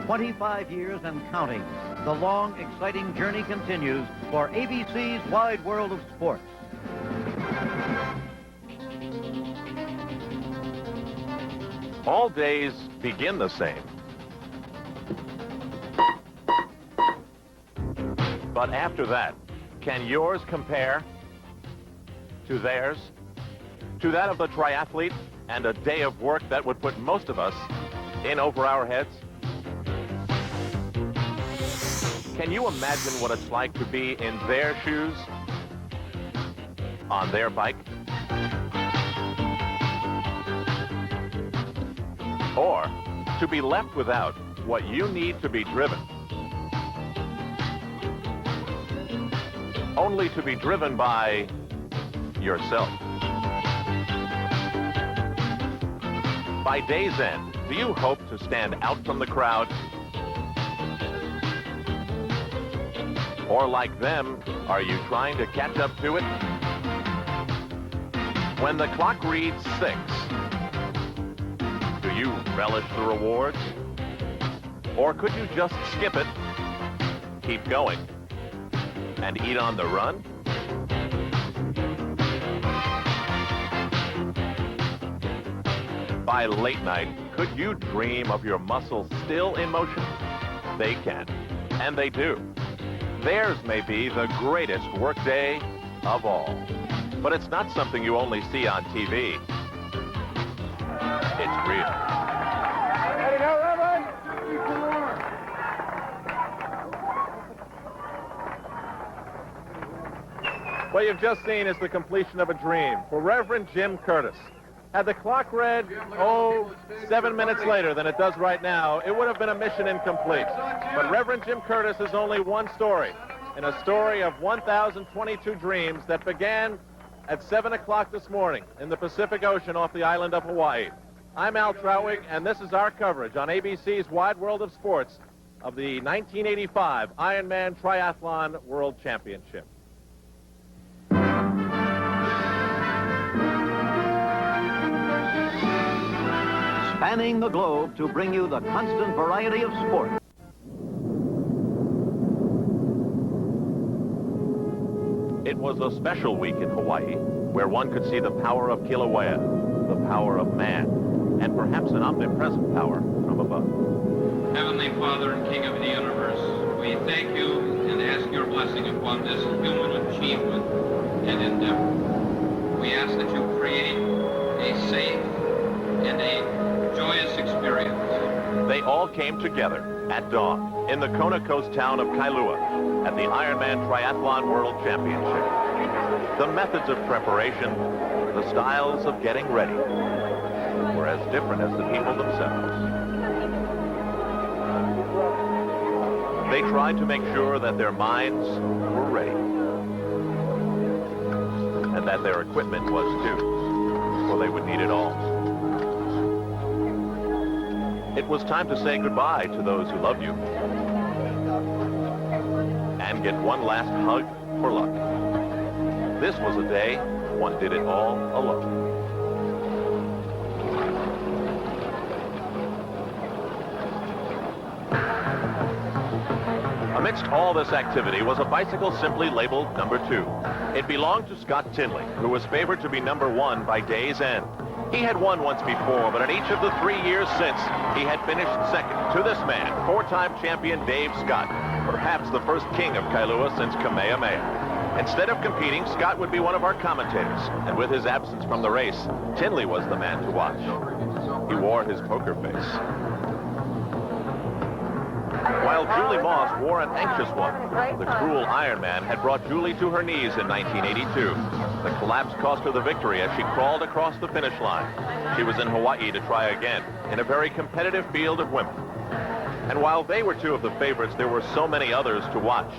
25 years and counting, the long, exciting journey continues for ABC's Wide World of Sports. All days begin the same. But after that, can yours compare to theirs? To that of the triathlete and a day of work that would put most of us in over our heads? Can you imagine what it's like to be in their shoes, on their bike? Or to be left without what you need to be driven, only to be driven by yourself. By day's end, do you hope to stand out from the crowd? Or like them, are you trying to catch up to it? When the clock reads 6, do you relish the rewards? Or could you just skip it, keep going, and eat on the run? By late night, could you dream of your muscles still in motion? They can, and they do. Theirs may be the greatest workday of all. But it's not something you only see on TV. It's real. Ready, go, Reverend! What you've just seen is the completion of a dream for Reverend Jim Curtis. Had the clock read, 7 minutes later than it does right now, it would have been a mission incomplete. But Reverend Jim Curtis is only one story in a story of 1,022 dreams that began at 7 o'clock this morning in the Pacific Ocean off the island of Hawaii. I'm Al Trautwig, and this is our coverage on ABC's Wide World of Sports of the 1985 Ironman Triathlon World Championship. Spanning the globe to bring you the constant variety of sport. It was a special week in Hawaii where one could see the power of Kilauea, the power of man, and perhaps an omnipresent power from above. Heavenly Father and King of the universe, we thank you and ask your blessing upon this human achievement and endeavor. We ask that you create a safe and a joyous experience. They all came together at dawn in the Kona Coast town of Kailua at the Ironman Triathlon World Championship. The methods of preparation, the styles of getting ready, were as different as the people themselves. They tried to make sure that their minds were ready and that their equipment was too, for they would need it all. It was time to say goodbye to those who love you and get one last hug for luck. This was a day one did it all alone. Amidst all this activity was a bicycle simply labeled number 2. It belonged to Scott Tinley, who was favored to be number 1 by day's end. He had won once before, but in each of the 3 years since, he had finished second to this man, 4-time champion Dave Scott, perhaps the first king of Kailua since Kamehameha. Instead of competing, Scott would be one of our commentators, and with his absence from the race, Tinley was the man to watch. He wore his poker face. While Julie Moss wore an anxious one, the cruel Ironman had brought Julie to her knees in 1982. The collapse cost her the victory as she crawled across the finish line. She was in Hawaii to try again in a very competitive field of women. And while they were 2 of the favorites, there were so many others to watch.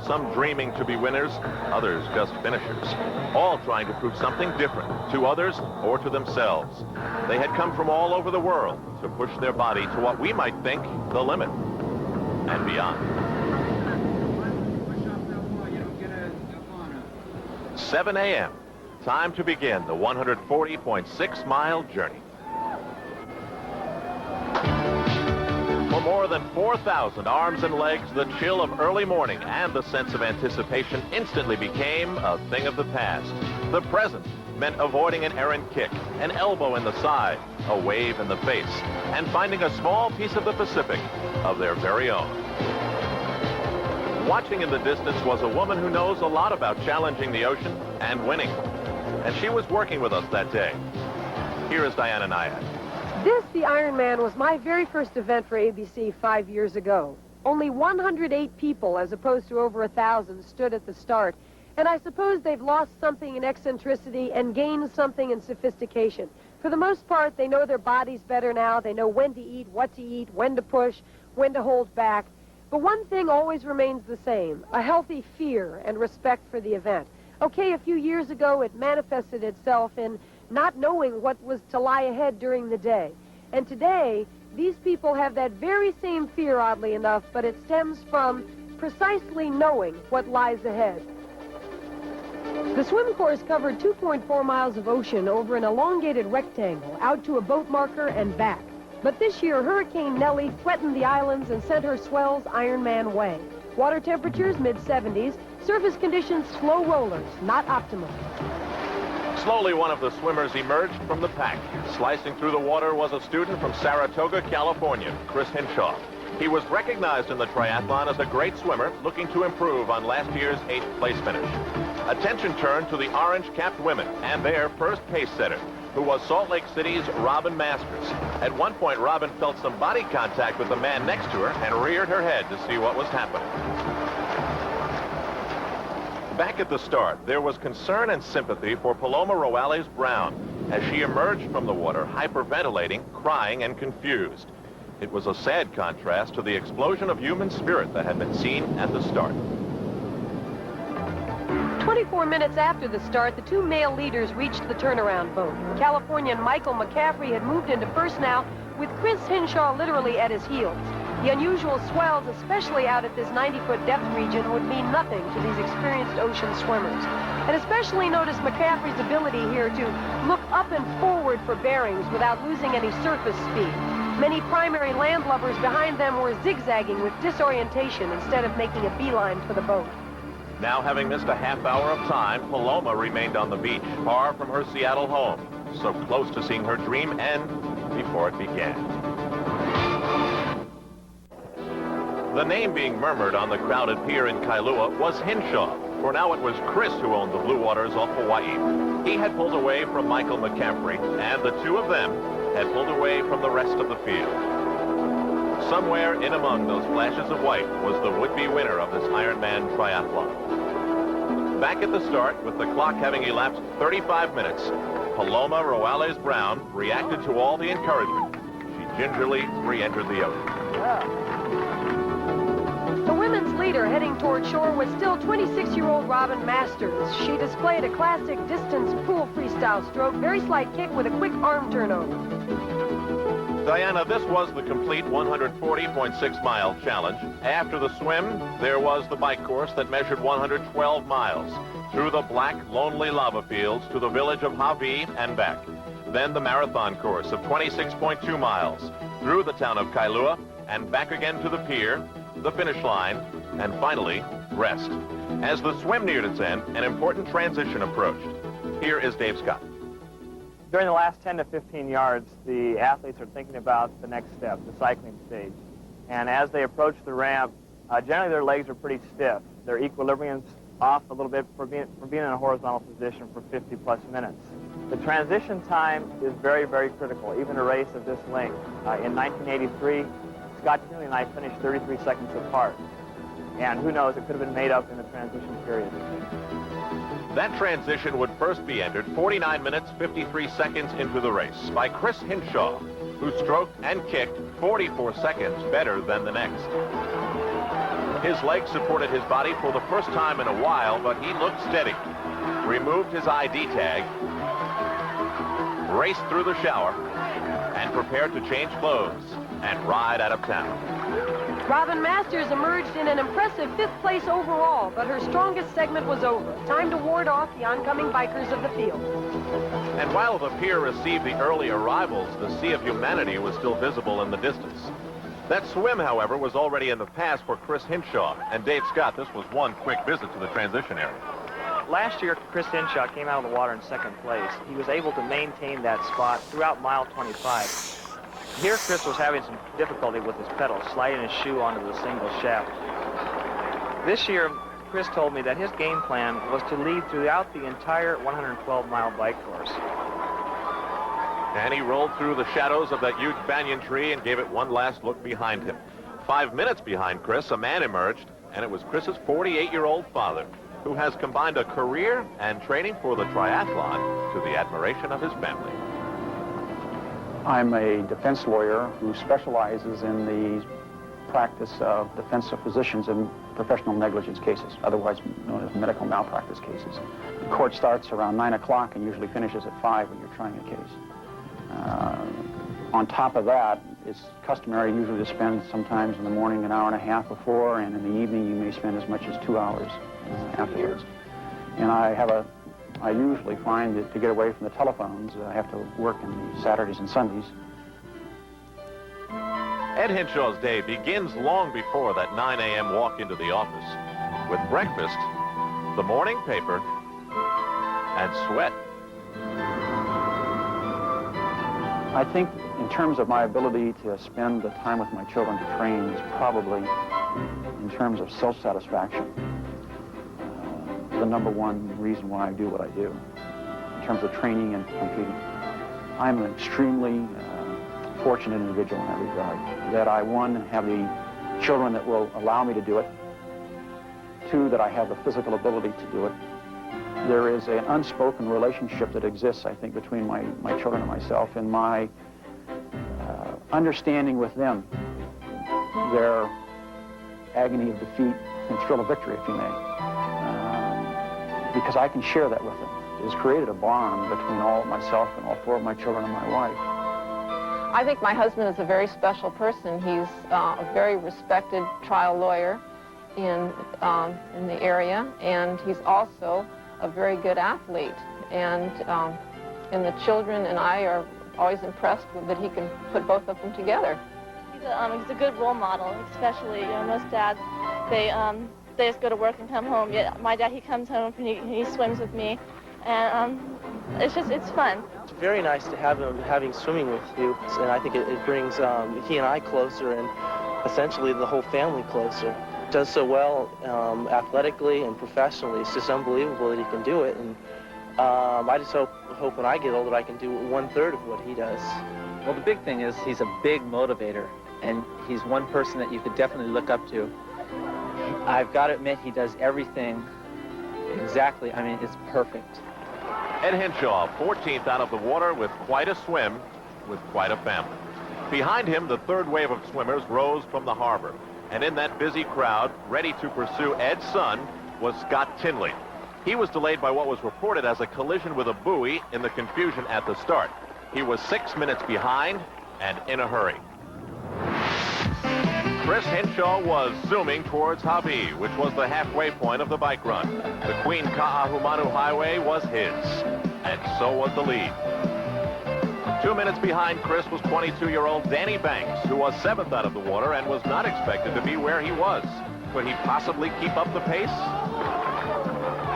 Some dreaming to be winners, others just finishers, all trying to prove something different to others or to themselves. They had come from all over the world to push their body to what we might think the limit and beyond. 7 a.m. Time to begin the 140.6-mile journey. For more than 4,000 arms and legs, the chill of early morning and the sense of anticipation instantly became a thing of the past. The present meant avoiding an errant kick, an elbow in the side, a wave in the face, and finding a small piece of the Pacific of their very own. Watching in the distance was a woman who knows a lot about challenging the ocean and winning. And she was working with us that day. Here is Diana Nyad. This, the Ironman, was my very first event for ABC 5 years ago. Only 108 people, as opposed to over 1,000, stood at the start. And I suppose they've lost something in eccentricity and gained something in sophistication. For the most part, they know their bodies better now. They know when to eat, what to eat, when to push, when to hold back. But one thing always remains the same, a healthy fear and respect for the event. Okay, a few years ago, it manifested itself in not knowing what was to lie ahead during the day. And today, these people have that very same fear, oddly enough, but it stems from precisely knowing what lies ahead. The swim course covered 2.4 miles of ocean over an elongated rectangle out to a boat marker and back. But this year, Hurricane Nellie threatened the islands and sent her swells Ironman way. Water temperatures mid-70s, surface conditions slow rollers, not optimal. Slowly, one of the swimmers emerged from the pack. Slicing through the water was a student from Saratoga, California, Chris Hinshaw. He was recognized in the triathlon as a great swimmer looking to improve on last year's 8th place finish. Attention turned to the orange-capped women and their first pace setter, who was Salt Lake City's Robin Masters. At one point, Robin felt some body contact with the man next to her and reared her head to see what was happening. Back at the start, there was concern and sympathy for Paloma Roales-Brown as she emerged from the water, hyperventilating, crying, and confused. It was a sad contrast to the explosion of human spirit that had been seen at the start. 24 minutes after the start, the two male leaders reached the turnaround boat. Californian Michael McCaffrey had moved into first now, with Chris Hinshaw literally at his heels. The unusual swells, especially out at this 90-foot depth region, would mean nothing to these experienced ocean swimmers. And especially notice McCaffrey's ability here to look up and forward for bearings without losing any surface speed. Many primary landlubbers behind them were zigzagging with disorientation instead of making a beeline for the boat. Now, having missed a half hour of time, Paloma remained on the beach, far from her Seattle home, so close to seeing her dream end before it began. The name being murmured on the crowded pier in Kailua was Hinshaw, for now it was Chris who owned the blue waters off Hawaii. He had pulled away from Michael McCaffrey, and the two of them had pulled away from the rest of the field. Somewhere in among those flashes of white was the would-be winner of this Ironman triathlon. Back at the start, with the clock having elapsed 35 minutes, Paloma Roales-Brown reacted to all the encouragement. She gingerly re-entered the ocean. The women's leader heading toward shore was still 26-year-old Robin Masters. She displayed a classic distance pool freestyle stroke, very slight kick with a quick arm turnover. Diana, this was the complete 140.6-mile challenge. After the swim, there was the bike course that measured 112 miles, through the black, lonely lava fields to the village of Hawi and back. Then the marathon course of 26.2 miles, through the town of Kailua and back again to the pier, the finish line, and finally, rest. As the swim neared its end, an important transition approached. Here is Dave Scott. During the last 10 to 15 yards, the athletes are thinking about the next step, the cycling stage. And as they approach the ramp, generally their legs are pretty stiff. Their equilibrium's off a little bit for being in a horizontal position for 50-plus minutes. The transition time is very, very critical, even a race of this length. In 1983, Scott Kinley and I finished 33 seconds apart. And who knows, it could have been made up in the transition period. That transition would first be entered 49 minutes, 53 seconds into the race by Chris Hinshaw, who stroked and kicked 44 seconds better than the next. His legs supported his body for the first time in a while, but he looked steady. Removed his ID tag, raced through the shower, and prepared to change clothes and ride out of town. Robin Masters emerged in an impressive 5th place overall, but her strongest segment was over. Time to ward off the oncoming bikers of the field. And while the pier received the early arrivals, the sea of humanity was still visible in the distance. That swim, however, was already in the past for Chris Hinshaw. And Dave Scott, this was one quick visit to the transition area. Last year, Chris Hinshaw came out of the water in second place. He was able to maintain that spot throughout mile 25. Here, Chris was having some difficulty with his pedals, sliding his shoe onto the single shaft. This year, Chris told me that his game plan was to lead throughout the entire 112-mile bike course. And he rolled through the shadows of that huge banyan tree and gave it one last look behind him. 5 minutes behind Chris, a man emerged, and it was Chris's 48-year-old father, who has combined a career and training for the triathlon to the admiration of his family. I'm a defense lawyer who specializes in the practice of defense of physicians in professional negligence cases, otherwise known as medical malpractice cases. The court starts around 9 o'clock and usually finishes at 5 when you're trying a case. On top of that, it's customary usually to spend sometimes in the morning an hour and a half before, and in the evening you may spend as much as 2 hours afterwards. And I usually find that to get away from the telephones, I have to work on the Saturdays and Sundays. Ed Hinshaw's day begins long before that 9 a.m. walk into the office, with breakfast, the morning paper, and sweat. I think in terms of my ability to spend the time with my children to train is probably, in terms of self-satisfaction, the number one reason why I do what I do, in terms of training and competing. I'm an extremely fortunate individual in that regard, that I, one, have the children that will allow me to do it, two, that I have the physical ability to do it. There is an unspoken relationship that exists, I think, between my children and myself, and my understanding with them their agony of defeat and thrill of victory, if you may, because I can share that with them. It has created a bond between myself and all four of my children and my wife. I think my husband is a very special person. He's a very respected trial lawyer in the area, and he's also a very good athlete. And the children and I are always impressed with that he can put both of them together. He's a good role model, especially, most dads, they just go to work and come home. Yet my dad, he comes home and he swims with me, and it's fun. It's very nice to have him having swimming with you, and I think it brings he and I closer, and essentially the whole family closer. Does so well athletically and professionally. It's just unbelievable that he can do it, and I just hope when I get older I can do 1/3 of what he does. Well, the big thing is he's a big motivator, and he's one person that you could definitely look up to. I've got to admit, he does everything exactly. I mean, it's perfect. Ed Hinshaw, 14th out of the water with quite a swim, with quite a family. Behind him, the third wave of swimmers rose from the harbor. And in that busy crowd, ready to pursue Ed's son, was Scott Tinley. He was delayed by what was reported as a collision with a buoy in the confusion at the start. He was 6 minutes behind and in a hurry. Chris Hinshaw was zooming towards Hawaii, which was the halfway point of the bike run. The Queen Ka'ahumanu Highway was his, and so was the lead. 2 minutes behind Chris was 22-year-old Danny Banks, who was 7th out of the water and was not expected to be where he was. Could he possibly keep up the pace?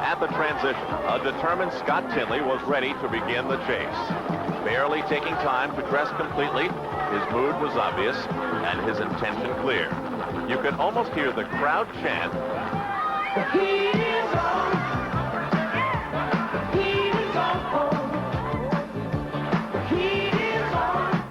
At the transition, a determined Scott Tinley was ready to begin the chase. Barely taking time to dress completely, his mood was obvious and his intention clear. You could almost hear the crowd chant, "The heat is on! The heat is on! The heat is on!"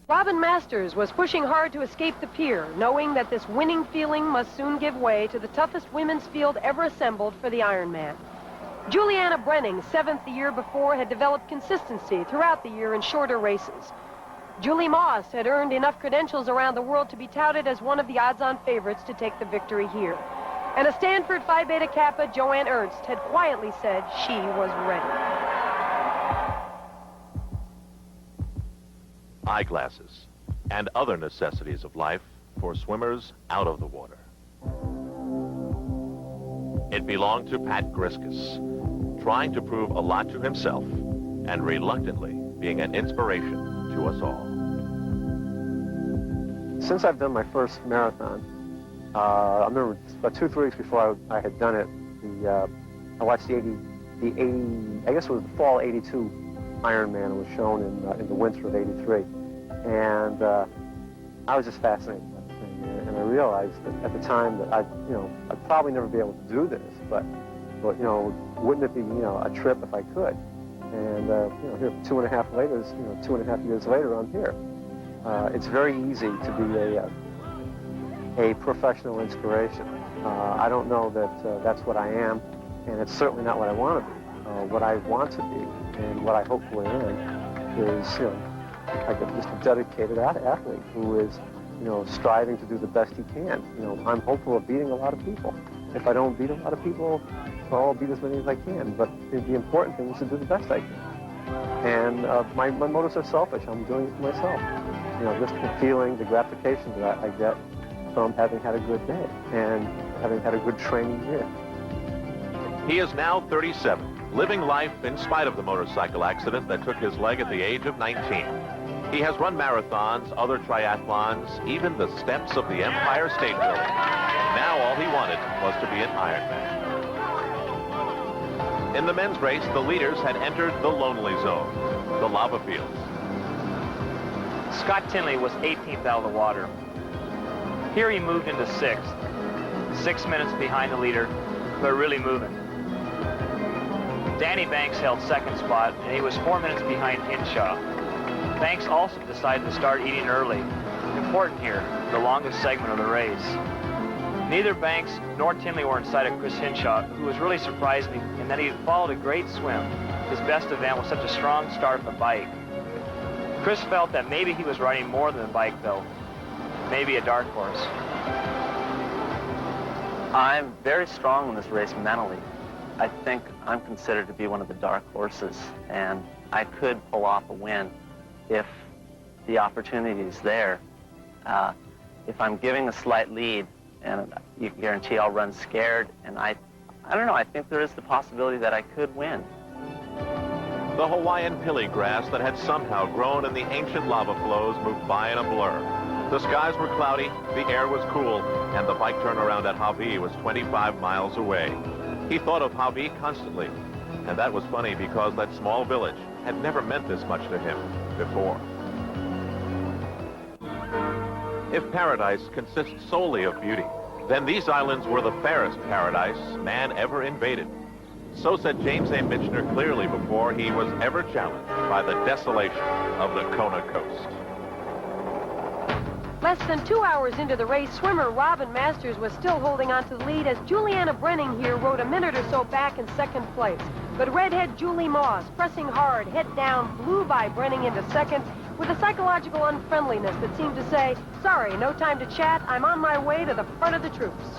Robin Masters was pushing hard to escape the pier, knowing that this winning feeling must soon give way to the toughest women's field ever assembled for the Ironman. Juliana Brenning, 7th the year before, had developed consistency throughout the year in shorter races. Julie Moss had earned enough credentials around the world to be touted as one of the odds-on favorites to take the victory here. And a Stanford Phi Beta Kappa, Joanne Ernst, had quietly said she was ready. Eyeglasses and other necessities of life for swimmers out of the water. It belonged to Pat Griskus, trying to prove a lot to himself and reluctantly being an inspiration to us all. Since I've done my first marathon, I remember about 2 or 3 weeks before I had done it, I watched the 80, I guess it was the fall 82 Ironman. It was shown in the winter of 83. And I was just fascinated by the thing. And I realized that at the time that I'd probably never be able to do this, but wouldn't it be, a trip if I could? And, here 2.5 later, 2.5 years later, I'm here. It's very easy to be a professional inspiration. I don't know that that's what I am, and it's certainly not what I want to be. What I want to be, and what I hopefully am, is, like just a dedicated athlete who is, striving to do the best he can. I'm hopeful of beating a lot of people. If I don't beat a lot of people, I'll beat as many as I can. But the important thing is to do the best I can. And my motives are selfish. I'm doing it for myself. Just the feeling, the gratification that I get from having had a good day and having had a good training year. He is now 37, living life in spite of the motorcycle accident that took his leg at the age of 19. He has run marathons, other triathlons, even the steps of the Empire State Building. Now all he wanted was to be an Ironman. In the men's race, the leaders had entered the lonely zone, the lava fields. Scott Tinley was 18th out of the water. Here he moved into 6th, 6 minutes behind the leader, but really moving. Danny Banks held 2nd spot, and he was 4 minutes behind Hinshaw. Banks also decided to start eating early. Important here, the longest segment of the race. Neither Banks nor Tinley were in sight of Chris Hinshaw, who was really surprised me in that he had followed a great swim. His best event was such a strong start on the bike. Chris felt that maybe he was riding more than a bike, though. Maybe a dark horse. I'm very strong in this race mentally. I think I'm considered to be one of the dark horses, and I could pull off a win if the opportunity is there. If I'm giving a slight lead, and you can guarantee I'll run scared, and I don't know, I think there is the possibility that I could win. The Hawaiian pili grass that had somehow grown in the ancient lava flows moved by in a blur. The skies were cloudy, the air was cool, and the bike turnaround at Hawaii was 25 miles away. He thought of Hawaii constantly, and that was funny because that small village had never meant this much to him before. If paradise consists solely of beauty, then these islands were the fairest paradise man ever invaded. So said James A. Michener clearly before he was ever challenged by the desolation of the Kona coast. Less than 2 hours into the race, swimmer Robin Masters was still holding on to the lead as Juliana Brenning here rode a minute or so back in 2nd place. But redhead Julie Moss, pressing hard, head down, blew by Brenning into 2nd with a psychological unfriendliness that seemed to say, sorry, no time to chat, I'm on my way to the front of the troops.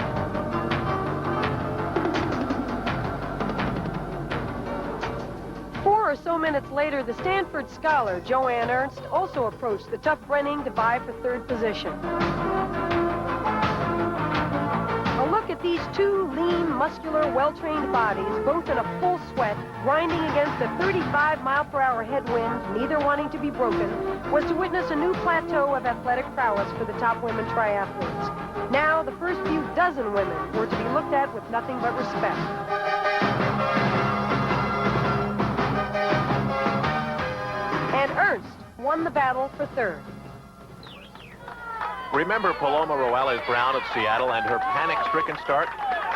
4 or so minutes later, the Stanford scholar, Joanne Ernst, also approached the tough Brenning to vie for 3rd position. A look at these two lean, muscular, well-trained bodies, both in a full sweat, grinding against a 35-mile-per-hour headwind, neither wanting to be broken, was to witness a new plateau of athletic prowess for the top women triathletes. Now, the first few dozen women were to be looked at with nothing but respect. And Ernst won the battle for 3rd. Remember Paloma Roales-Brown of Seattle and her panic-stricken start?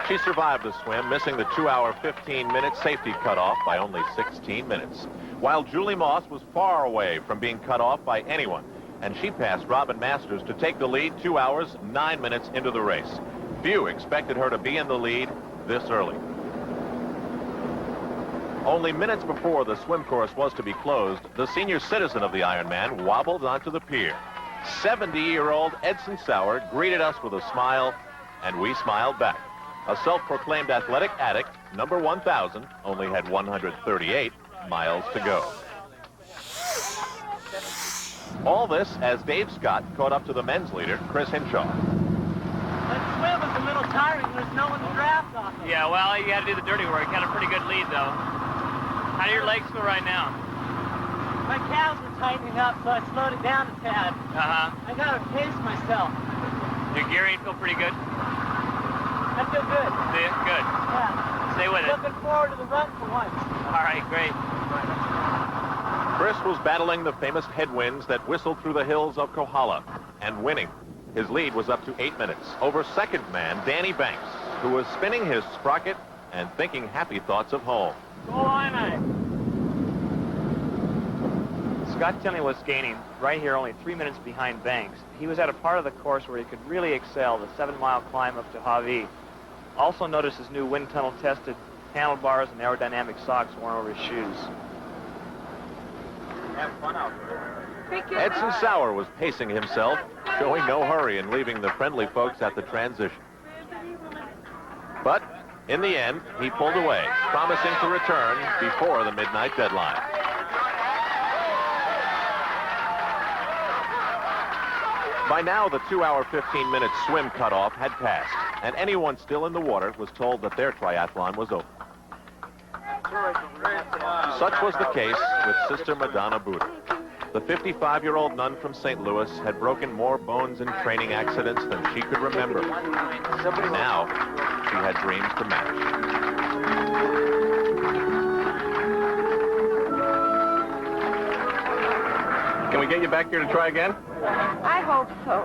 She survived the swim, missing the 2-hour, 15-minute safety cutoff by only 16 minutes, while Julie Moss was far away from being cut off by anyone, and she passed Robin Masters to take the lead 2 hours, 9 minutes into the race. Few expected her to be in the lead this early. Only minutes before the swim course was to be closed, the senior citizen of the Ironman wobbled onto the pier. 70-year-old Edson Sauer greeted us with a smile, and we smiled back. A self-proclaimed athletic addict, number 1,000, only had 138 miles to go. All this as Dave Scott caught up to the men's leader, Chris Hinshaw. That swim was a little tiring. There's no one to draft off of. Yeah, well, you had to do the dirty work. You had a pretty good lead, though. How do your legs feel right now? My calves were tightening up, so I slowed it down a tad. Uh-huh. I gotta pace myself. Your gearing feel pretty good? I feel good. See it? Good. Yeah. Stay with it. Looking forward to the run for once. All right, great. Chris was battling the famous headwinds that whistled through the hills of Kohala and winning. His lead was up to 8 minutes over second man Danny Banks, who was spinning his sprocket and thinking happy thoughts of home. Go on, Scott Tinley was gaining right here only 3 minutes behind Banks. He was at a part of the course where he could really excel, the 7-mile climb up to Hawaii. Also notice his new wind tunnel tested handlebars and aerodynamic socks worn over his shoes. Have fun out there. Edson Sauer was pacing himself, showing no hurry in leaving the friendly folks at the transition. But in the end, he pulled away, promising to return before the midnight deadline. By now, the 2-hour, 15-minute swim cutoff had passed, and anyone still in the water was told that their triathlon was over. Such was the case with Sister Madonna Buddha. The 55-year-old nun from St. Louis had broken more bones in training accidents than she could remember. Now, she had dreams to match. Can we get you back here to try again? I hope so.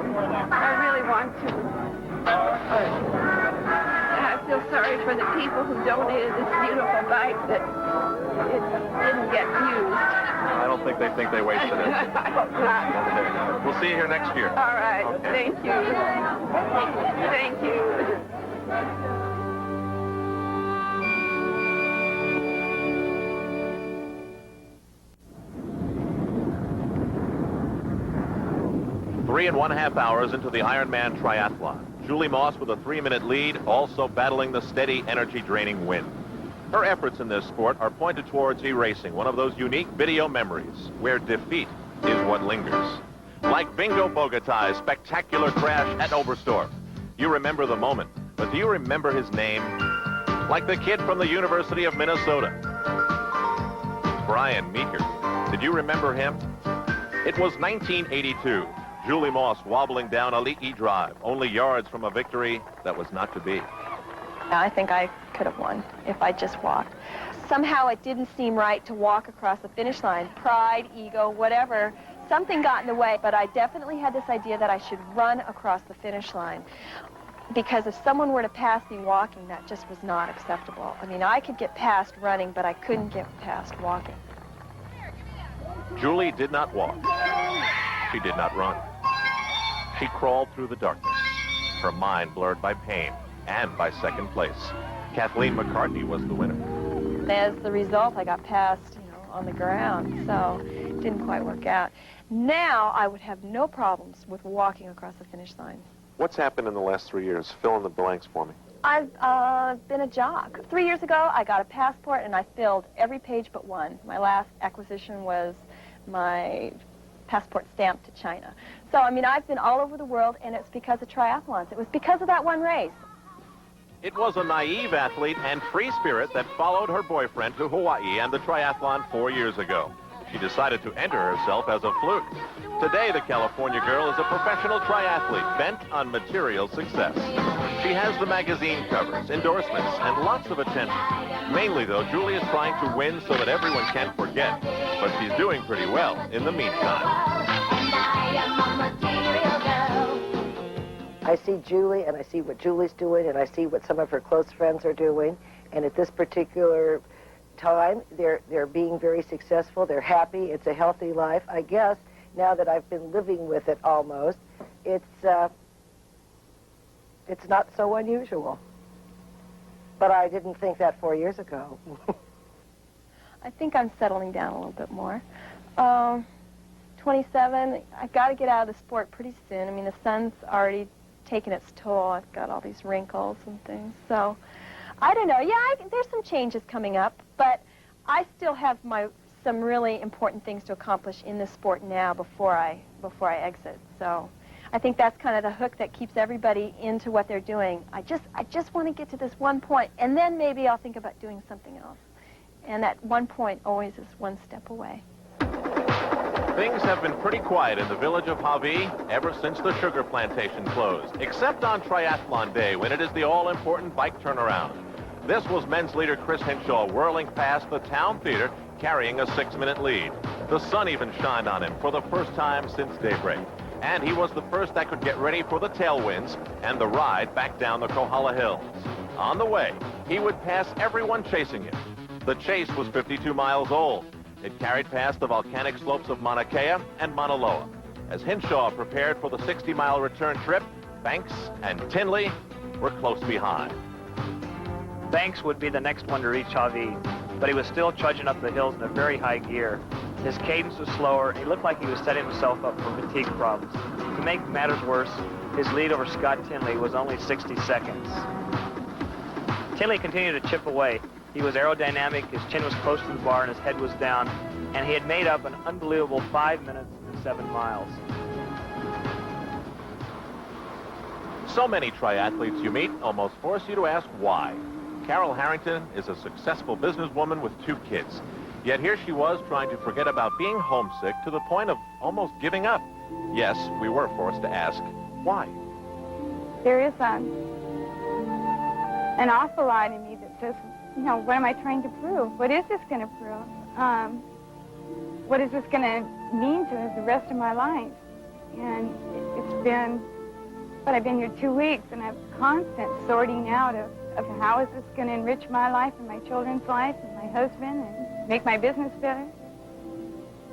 I really want to. I feel sorry for the people who donated this beautiful bike that it didn't get used. I don't think they wasted it. I hope not. We'll see you here next year. All right. Okay. Thank you. Thank you. 3.5 hours into the Ironman triathlon, Julie Moss with a 3-minute lead, also battling the steady, energy-draining wind. Her efforts in this sport are pointed towards erasing one of those unique video memories where defeat is what lingers. Like Bingo Bogatai's spectacular crash at Oberstdorf. You remember the moment, but do you remember his name? Like the kid from the University of Minnesota, Brian Meeker. Did you remember him? It was 1982. Julie Moss wobbling down Aliki Drive, only yards from a victory that was not to be. I think I could have won if I just walked. Somehow it didn't seem right to walk across the finish line. Pride, ego, whatever, something got in the way, but I definitely had this idea that I should run across the finish line. Because if someone were to pass me walking, that just was not acceptable. I mean, I could get past running, but I couldn't get past walking. Julie did not walk. She did not run. She crawled through the darkness, her mind blurred by pain and by second place. Kathleen McCartney was the winner. As the result, I got passed, on the ground, so it didn't quite work out. Now I would have no problems with walking across the finish line. What's happened in the last 3 years? Fill in the blanks for me. I've been a jock. 3 years ago, I got a passport, and I filled every page but one. My last acquisition was my passport stamp to China. So, I mean, I've been all over the world, and it's because of triathlons. It was because of that one race. It was a naive athlete and free spirit that followed her boyfriend to Hawaii and the triathlon 4 years ago. She decided to enter herself as a fluke. Today, the California girl is a professional triathlete bent on material success. She has the magazine covers, endorsements, and lots of attention. Mainly, though, Julie is trying to win so that everyone can forget. But she's doing pretty well in the meantime. I see Julie, and I see what Julie's doing, and I see what some of her close friends are doing. And at this particular time, they're being very successful. They're happy. It's a healthy life. I guess now that I've been living with it almost, it's not so unusual. But I didn't think that 4 years ago. I think I'm settling down a little bit more. 27, I've got to get out of the sport pretty soon. I mean, the sun's already taken its toll. I've got all these wrinkles and things. So, I don't know. Yeah, there's some changes coming up, but I still have some really important things to accomplish in this sport now before I exit. So, I think that's kind of the hook that keeps everybody into what they're doing. I just want to get to this one point, and then maybe I'll think about doing something else. And that one point always is one step away. Things have been pretty quiet in the village of Hawaii ever since the sugar plantation closed, except on Triathlon Day, when it is the all-important bike turnaround. This was men's leader Chris Hinshaw whirling past the town theater, carrying a 6-minute lead. The sun even shined on him for the first time since daybreak. And he was the first that could get ready for the tailwinds and the ride back down the Kohala Hills. On the way, he would pass everyone chasing him. The chase was 52 miles old. It carried past the volcanic slopes of Mauna Kea and Mauna Loa. As Hinshaw prepared for the 60-mile return trip, Banks and Tinley were close behind. Banks would be the next one to reach Hawaii, but he was still trudging up the hills in a very high gear. His cadence was slower, and he looked like he was setting himself up for fatigue problems. To make matters worse, his lead over Scott Tinley was only 60 seconds. Tinley continued to chip away. He was aerodynamic, his chin was close to the bar, and his head was down, and he had made up an unbelievable 5 minutes and 7 miles. So many triathletes you meet almost force you to ask why. Carol Harrington is a successful businesswoman with 2 kids. Yet here she was trying to forget about being homesick to the point of almost giving up. Yes, we were forced to ask, why? There is an awful lot in me that says, you know, what am I trying to prove? What is this going to prove? What is this going to mean to the rest of my life? And it's been, but I've been here 2 weeks, and I'm constant sorting out of how is this going to enrich my life and my children's life and my husband and make my business better.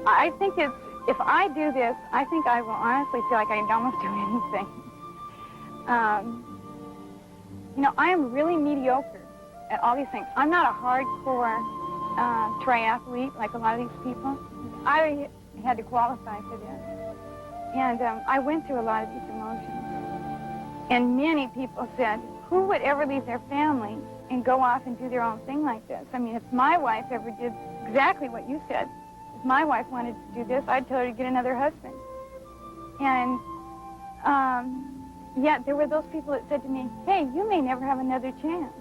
I think it's, if I do this, I think I will honestly feel like I can almost do anything. You know, I am really mediocre at all these things. I'm not a hardcore triathlete like a lot of these people. I had to qualify for this. And I went through a lot of these emotions. And many people said, who would ever leave their family and go off and do their own thing like this? I mean, if my wife ever did exactly what you said, if my wife wanted to do this, I'd tell her to get another husband. And yet there were those people that said to me, hey, you may never have another chance.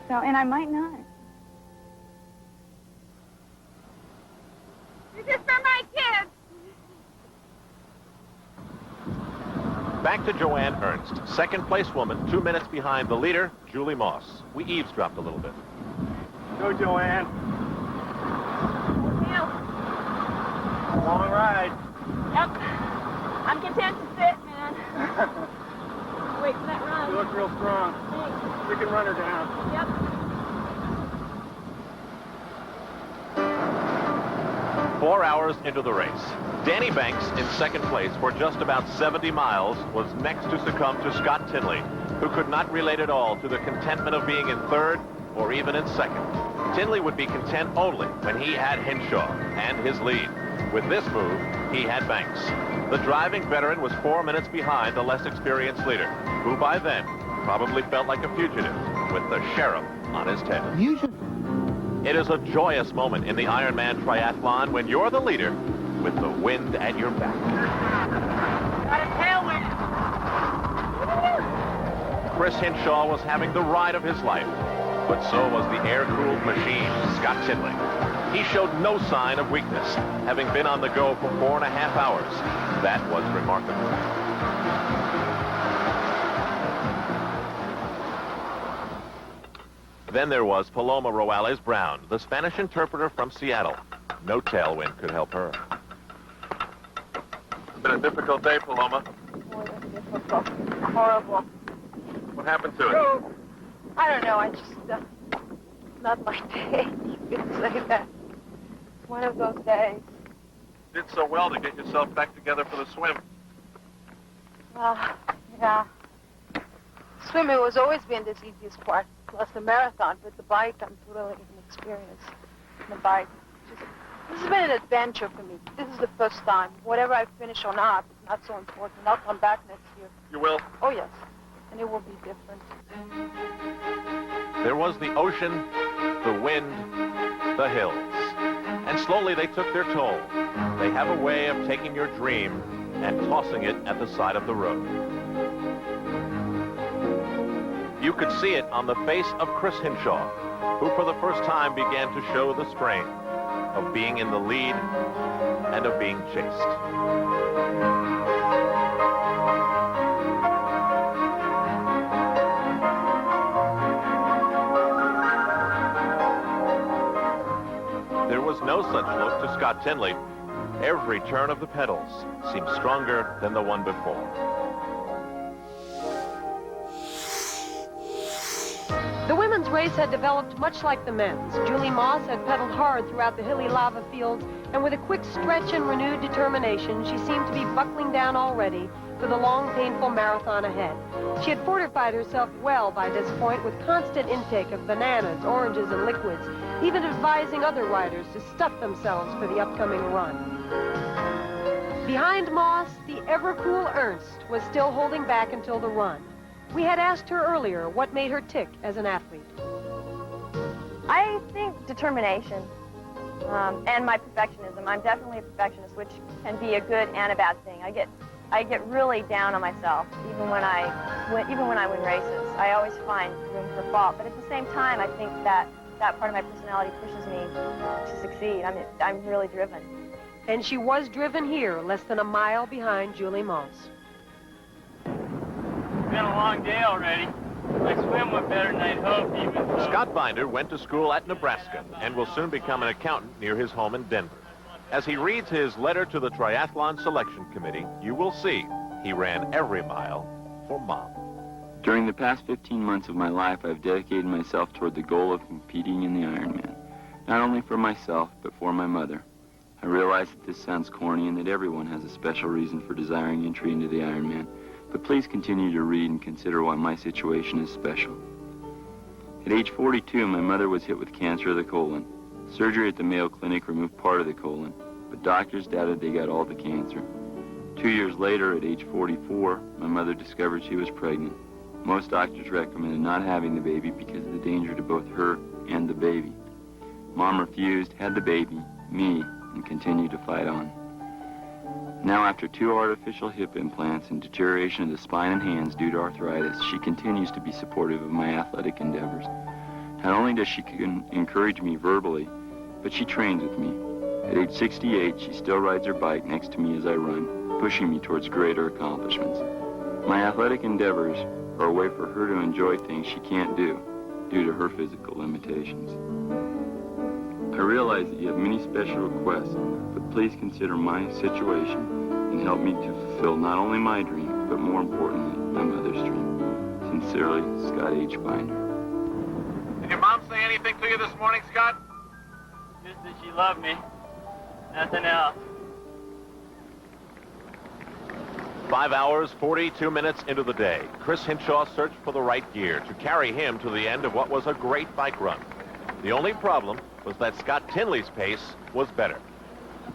So, and I might not. This is for my kids. Back to Joanne Ernst, second-place woman, 2 minutes behind the leader, Julie Moss. We eavesdropped a little bit. Go, Joanne. Neil. Long ride. Yep. I'm content to sit, man. Wait for that run. You look real strong. Thanks. You can run her down. Yep. 4 hours into the race, Danny Banks, in second place for just about 70 miles, was next to succumb to Scott Tinley, who could not relate at all to the contentment of being in third or even in second. Tinley would be content only when he had Hinshaw and his lead. With this move, he had Banks. The driving veteran was 4 minutes behind the less experienced leader, who by then probably felt like a fugitive with the sheriff on his tail. It is a joyous moment in the Ironman triathlon when you're the leader with the wind at your back. Got a tailwind. Chris Hinshaw was having the ride of his life, but so was the air-cooled machine, Scott Tinley. He showed no sign of weakness, having been on the go for 4.5 hours. That was remarkable. Then there was Paloma Roales Brown, the Spanish interpreter from Seattle. No tailwind could help her. It's been a difficult day, Paloma. More than difficult. Horrible. What happened to it? So, I don't know. I just, not my day. You could say that. It's one of those days. You did so well to get yourself back together for the swim. Well, yeah. Swimming has always been this easiest part, plus the marathon. But the bike, I'm totally inexperienced. The bike. This has been an adventure for me. This is the first time. Whatever I finish or not, it's not so important. I'll come back next year. You will? Oh, yes. And it will be different. There was the ocean, the wind, the hills. And slowly they took their toll. They have a way of taking your dream and tossing it at the side of the road. You could see it on the face of Chris Hinshaw, who for the first time began to show the strain of being in the lead and of being chased. There was no such look to Scott Tinley. Every turn of the pedals seemed stronger than the one before. The women's race had developed much like the men's. Julie Moss had pedaled hard throughout the hilly lava fields, and with a quick stretch and renewed determination, she seemed to be buckling down already for the long, painful marathon ahead. She had fortified herself well by this point with constant intake of bananas, oranges, and liquids, even advising other riders to stuff themselves for the upcoming run. Behind Moss, the ever-cool Ernst was still holding back until the run. We had asked her earlier what made her tick as an athlete. I think determination and my perfectionism. I'm definitely a perfectionist, which can be a good and a bad thing. I get really down on myself, even when I win races. I always find room for fault, but at the same time, I think that part of my personality pushes me to succeed. I'm really driven. And she was driven here, less than a mile behind Julie Moss. It's been a long day already. My swim went better than I'd hoped, even so. Scott Binder went to school at Nebraska and will soon become an accountant near his home in Denver. As he reads his letter to the Triathlon Selection Committee, you will see he ran every mile for Mom. During the past 15 months of my life, I've dedicated myself toward the goal of competing in the Ironman. Not only for myself, but for my mother. I realize that this sounds corny and that everyone has a special reason for desiring entry into the Ironman, but please continue to read and consider why my situation is special. At age 42, my mother was hit with cancer of the colon. Surgery at the Mayo Clinic removed part of the colon, but doctors doubted they got all the cancer. 2 years later, at age 44, my mother discovered she was pregnant. Most doctors recommended not having the baby because of the danger to both her and the baby. Mom refused, had the baby, me, and continued to fight on. Now, after 2 artificial hip implants and deterioration of the spine and hands due to arthritis, she continues to be supportive of my athletic endeavors. Not only does she encourage me verbally, but she trains with me. At age 68, she still rides her bike next to me as I run, pushing me towards greater accomplishments. My athletic endeavors are a way for her to enjoy things she can't do due to her physical limitations. I realize that you have many special requests, but please consider my situation and help me to fulfill not only my dream, but more importantly, my mother's dream. Sincerely, Scott H. Binder. Did your mom say anything to you this morning, Scott? Just that she loved me. Nothing else. 5 hours, 42 minutes into the day, Chris Hinshaw searched for the right gear to carry him to the end of what was a great bike run. The only problem was that Scott Tinley's pace was better.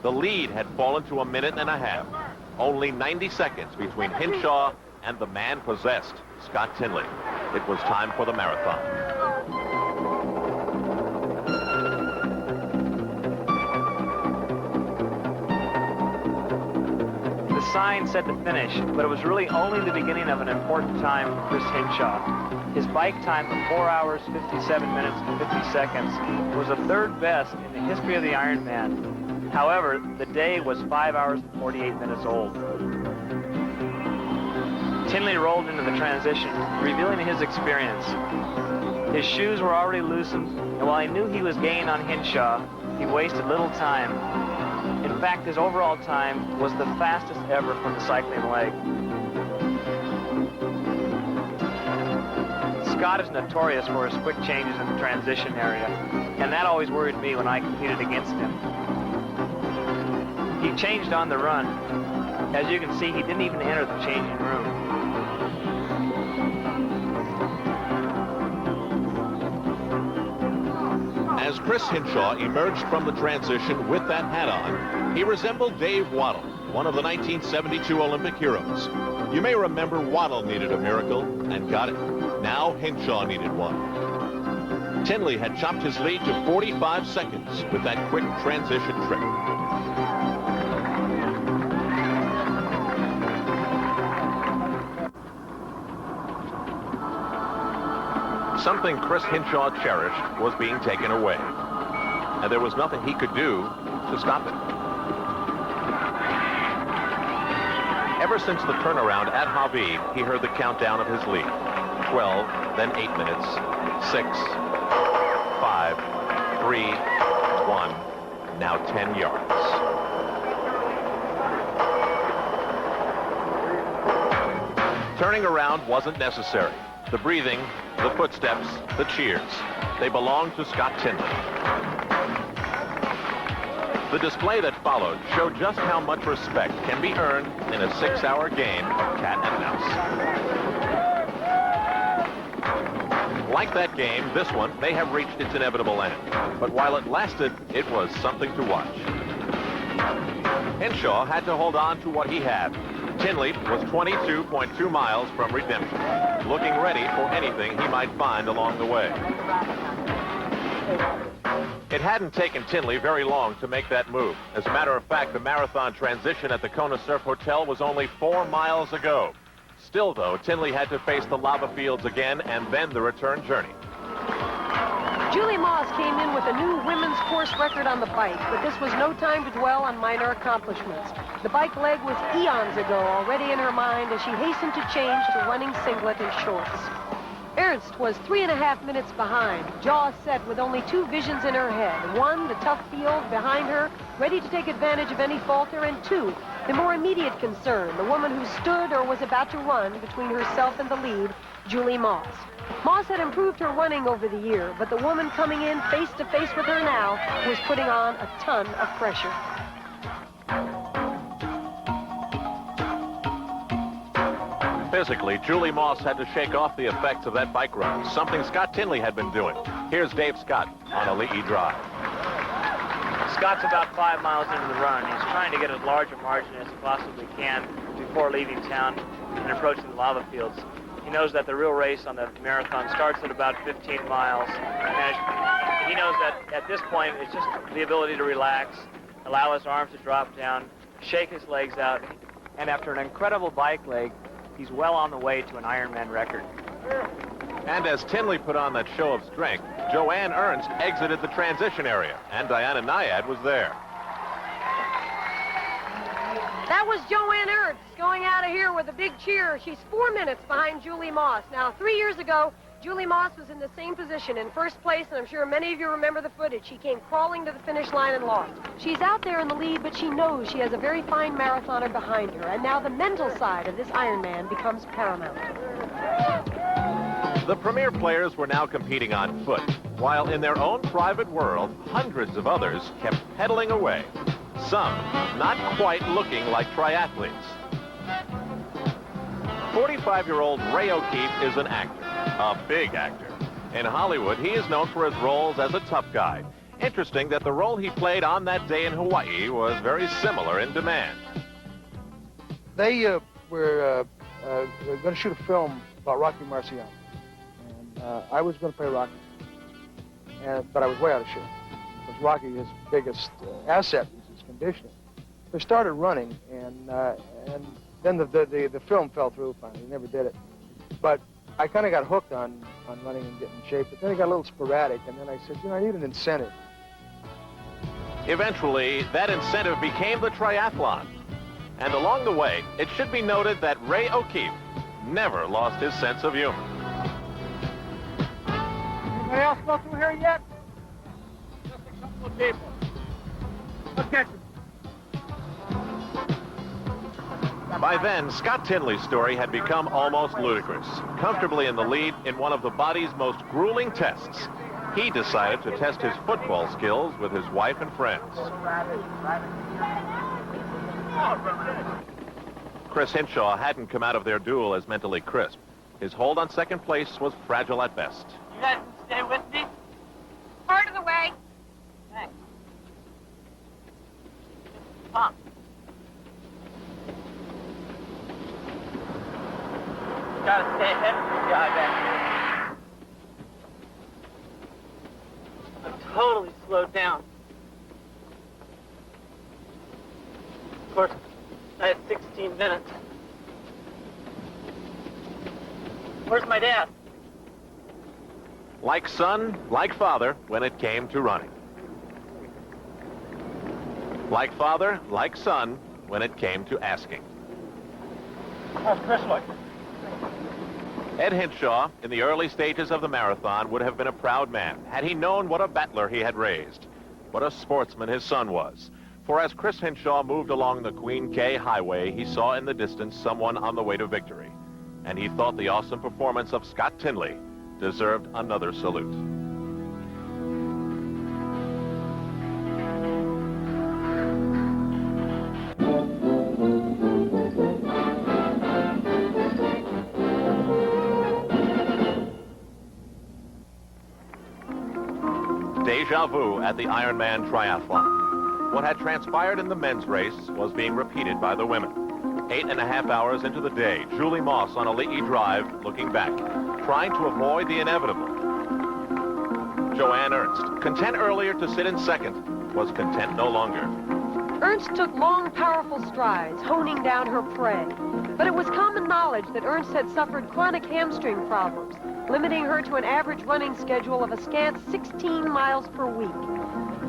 The lead had fallen to 1.5 minutes. Only 90 seconds between Hinshaw and the man possessed, Scott Tinley. It was time for the marathon. The sign said to finish, but it was really only the beginning of an important time for Chris Hinshaw. His bike time of 4 hours, 57 minutes, and 50 seconds was the third best in the history of the Ironman. However, the day was 5 hours and 48 minutes old. Tinley rolled into the transition, revealing his experience. His shoes were already loosened, and while he knew he was gaining on Hinshaw, he wasted little time. In fact, his overall time was the fastest ever from the cycling leg. Scott is notorious for his quick changes in the transition area, and that always worried me when I competed against him. He changed on the run. As you can see, he didn't even enter the changing room. As Chris Hinshaw emerged from the transition with that hat on, he resembled Dave Waddell, one of the 1972 Olympic heroes. You may remember Waddell needed a miracle and got it. Now Hinshaw needed one. Tinley had chopped his lead to 45 seconds with that quick transition trick. Something Chris Hinshaw cherished was being taken away, and there was nothing he could do to stop it. Ever since the turnaround at Habib, he heard the countdown of his lead. 12, then 8 minutes, 6, 5, 3, 1, now 10 yards. Turning around wasn't necessary. The breathing, the footsteps, the cheers, they belonged to Scott Tinley. The display that followed showed just how much respect can be earned in a 6-hour game of cat and mouse. Like that game, this one may have reached its inevitable end. But while it lasted, it was something to watch. Henshaw had to hold on to what he had. Tinley was 22.2 miles from redemption, looking ready for anything he might find along the way. It hadn't taken Tinley very long to make that move. As a matter of fact, the marathon transition at the Kona Surf Hotel was only 4 miles ago. Still, though, Tinley had to face the lava fields again and then the return journey. Julie Moss came in with a new women's course record on the bike, but this was no time to dwell on minor accomplishments. The bike leg was eons ago already in her mind as she hastened to change to running singlet and shorts. Ernst was 3.5 minutes behind, jaw set with only 2 visions in her head. 1, the tough field behind her, ready to take advantage of any falter, and 2, the more immediate concern, the woman who stood or was about to run between herself and the lead, Julie Moss. Moss had improved her running over the year, but the woman coming in face to face with her now was putting on a ton of pressure. Physically, Julie Moss had to shake off the effects of that bike run, something Scott Tinley had been doing. Here's Dave Scott on Ali'i Drive. Scott's about 5 miles into the run. He's trying to get as large a margin as he possibly can before leaving town and approaching the lava fields. He knows that the real race on the marathon starts at about 15 miles. And he knows that at this point, it's just the ability to relax, allow his arms to drop down, shake his legs out. And after an incredible bike leg, he's well on the way to an Ironman record. And as Tinley put on that show of strength, Joanne Ernst exited the transition area, and Diana Nyad was there. That was Joanne Ernst going out of here with a big cheer. She's 4 minutes behind Julie Moss. Now, 3 years ago, Julie Moss was in the same position in first place, and I'm sure many of you remember the footage. She came crawling to the finish line and lost. She's out there in the lead, but she knows she has a very fine marathoner behind her, and now the mental side of this Ironman becomes paramount. The premier players were now competing on foot, while in their own private world, hundreds of others kept pedaling away. Some not quite looking like triathletes. 45-year-old Ray O'Keefe is an actor, a big actor. In Hollywood, he is known for his roles as a tough guy. Interesting that the role he played on that day in Hawaii was very similar in demand. They were going to shoot a film about Rocky Marciano. And I was going to play Rocky. But I was way out of shape. Because Rocky, his biggest asset was his conditioning. They started running, and then the film fell through finally. Never did it. But I kind of got hooked on running and getting in shape. But then it got a little sporadic, and then I said, I need an incentive. Eventually, that incentive became the triathlon. And along the way, it should be noted that Ray O'Keefe never lost his sense of humor. Anybody else go through here yet? Just a couple of people. Okay. By then, Scott Tinley's story had become almost ludicrous. Comfortably in the lead in one of the body's most grueling tests, he decided to test his football skills with his wife and friends. Chris Henshaw hadn't come out of their duel as mentally crisp. His hold on second place was fragile at best. You guys can stay with me? Part of the way. Thanks. Tom. Gotta stay ahead of this guy back here. I'm totally slowed down. Of course, I had 16 minutes. Where's my dad? Like son, like father, when it came to running. Like father, like son, when it came to asking. How's Chris look? Ed Hinshaw, in the early stages of the marathon, would have been a proud man had he known what a battler he had raised, what a sportsman his son was. For as Chris Hinshaw moved along the Queen K Highway, he saw in the distance someone on the way to victory. And he thought the awesome performance of Scott Tinley deserved another salute. Deja vu at the Ironman triathlon. What had transpired in the men's race was being repeated by the women. 8.5 hours into the day, Julie Moss on a Leahy Drive, looking back, trying to avoid the inevitable. Joanne Ernst, content earlier to sit in second, was content no longer. Ernst took long, powerful strides, honing down her prey. But it was common knowledge that Ernst had suffered chronic hamstring problems, limiting her to an average running schedule of a scant 16 miles per week.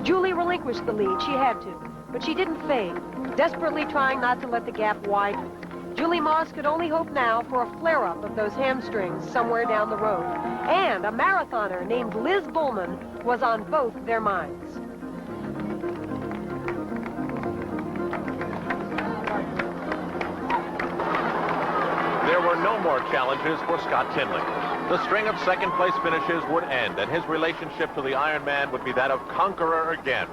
Julie relinquished the lead. She had to, but she didn't fade, desperately trying not to let the gap widen. Julie Moss could only hope now for a flare-up of those hamstrings somewhere down the road. And a marathoner named Liz Bullman was on both their minds. There were no more challenges for Scott Tinley. The string of second-place finishes would end, and his relationship to the Ironman would be that of conqueror again.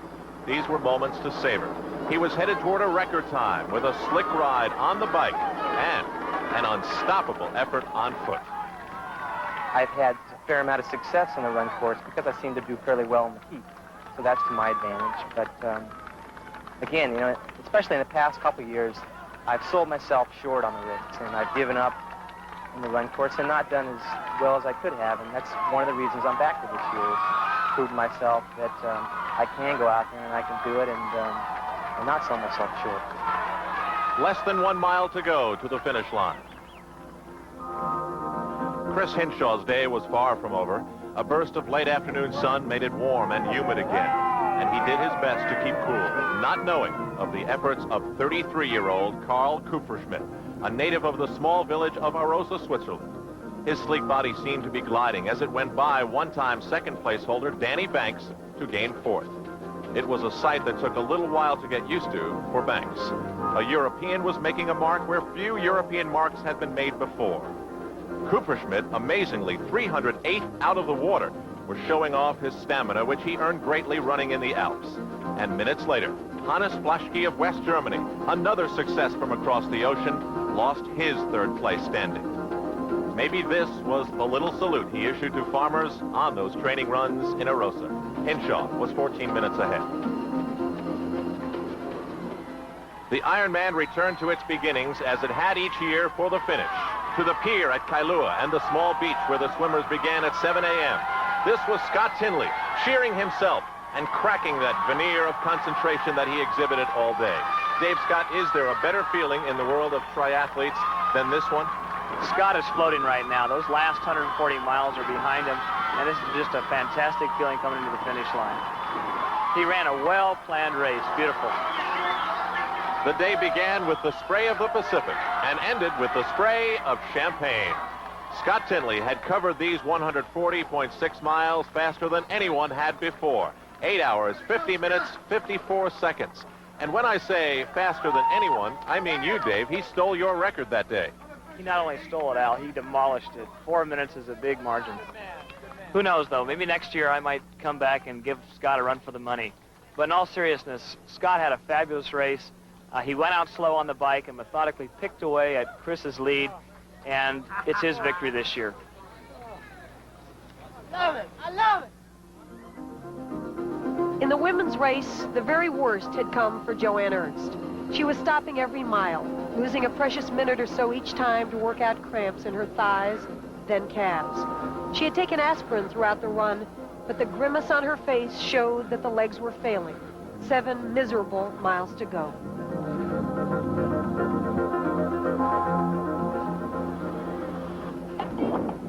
These were moments to savor. He was headed toward a record time with a slick ride on the bike and an unstoppable effort on foot. I've had a fair amount of success in the run course because I seem to do fairly well in the heat, so that's to my advantage. But again, you know, especially in the past couple of years, I've sold myself short on the race, and I've given up in the run course and not done as well as I could have, and that's one of the reasons I'm back for this year, is prove to myself that I can go out there and I can do it and not sell myself short. Less than 1 mile to go to the finish line. Chris Hinshaw's day was far from over. A burst of late afternoon sun made it warm and humid again, and he did his best to keep cool, not knowing of the efforts of 33-year-old Karl Kupferschmidt, a native of the small village of Arosa, Switzerland. His sleek body seemed to be gliding as it went by one-time second-place holder Danny Banks to gain fourth. It was a sight that took a little while to get used to for Banks. A European was making a mark where few European marks had been made before. Kupferschmidt, amazingly 308th out of the water, was showing off his stamina, which he earned greatly running in the Alps. And minutes later, Hannes Flaschke of West Germany, another success from across the ocean, lost his third-place standing. Maybe this was the little salute he issued to farmers on those training runs in Arosa. Hinshaw was 14 minutes ahead. The Ironman returned to its beginnings as it had each year for the finish, to the pier at Kailua and the small beach where the swimmers began at 7 a.m. This was Scott Tinley, cheering himself and cracking that veneer of concentration that he exhibited all day. Dave Scott, is there a better feeling in the world of triathletes than this one? Scott is floating right now. Those last 140 miles are behind him, and this is just a fantastic feeling coming into the finish line. He ran a well-planned race. Beautiful. The day began with the spray of the Pacific and ended with the spray of champagne. Scott Tinley had covered these 140.6 miles faster than anyone had before. 8 hours, 50 minutes, 54 seconds. And when I say faster than anyone, I mean you, Dave. He stole your record that day. He not only stole it, Al, he demolished it. 4 minutes is a big margin. Who knows, though? Maybe next year I might come back and give Scott a run for the money. But in all seriousness, Scott had a fabulous race. He went out slow on the bike and methodically picked away at Chris's lead, and it's his victory this year. Love it. I love it. In the women's race, the very worst had come for Joanne Ernst. She was stopping every mile, losing a precious minute or so each time to work out cramps in her thighs, then calves. She had taken aspirin throughout the run, but the grimace on her face showed that the legs were failing. 7 miserable miles to go.